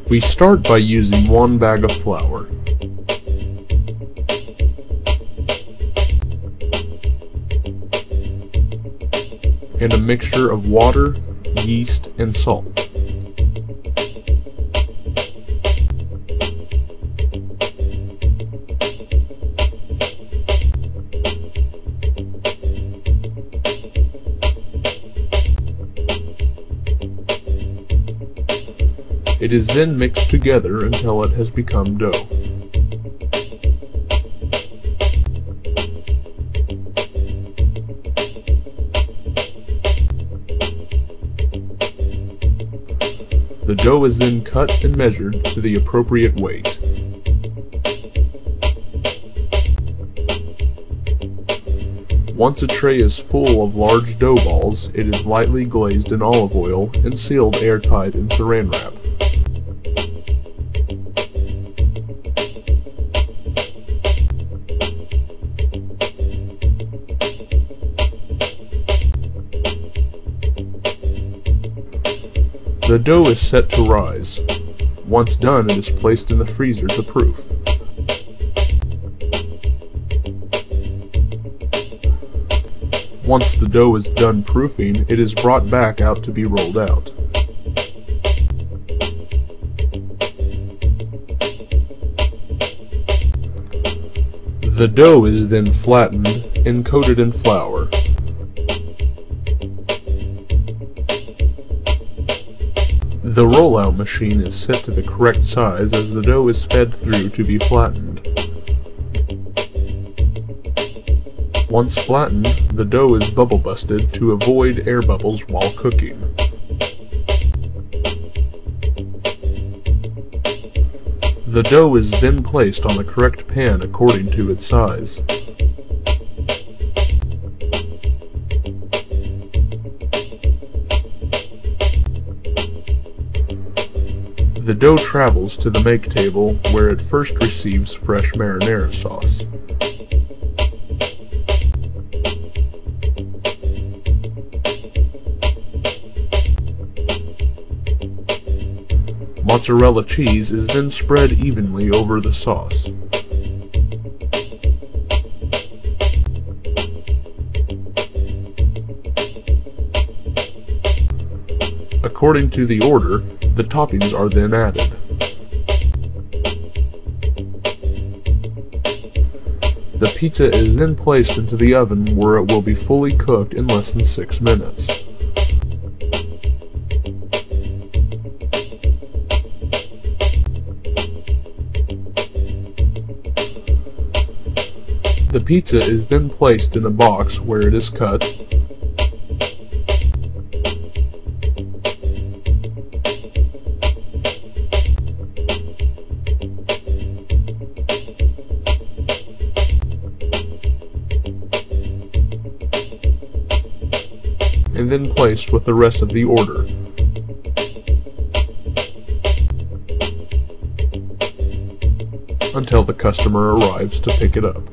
We start by using 1 bag of flour. And a mixture of water, yeast, and salt. It is then mixed together until it has become dough. The dough is then cut and measured to the appropriate weight. Once a tray is full of large dough balls, it is lightly glazed in olive oil and sealed airtight in saran wrap. The dough is set to rise. Once done, it is placed in the freezer to proof. Once the dough is done proofing, it is brought back out to be rolled out. The dough is then flattened and coated in flour. The rollout machine is set to the correct size as the dough is fed through to be flattened. Once flattened, the dough is bubble busted to avoid air bubbles while cooking. The dough is then placed on the correct pan according to its size. The dough travels to the make table where it first receives fresh marinara sauce. Mozzarella cheese is then spread evenly over the sauce. According to the order, the toppings are then added. The pizza is then placed into the oven where it will be fully cooked in less than 6 minutes. The pizza is then placed in a box where it is cut, and then placed with the rest of the order. Until the customer arrives to pick it up.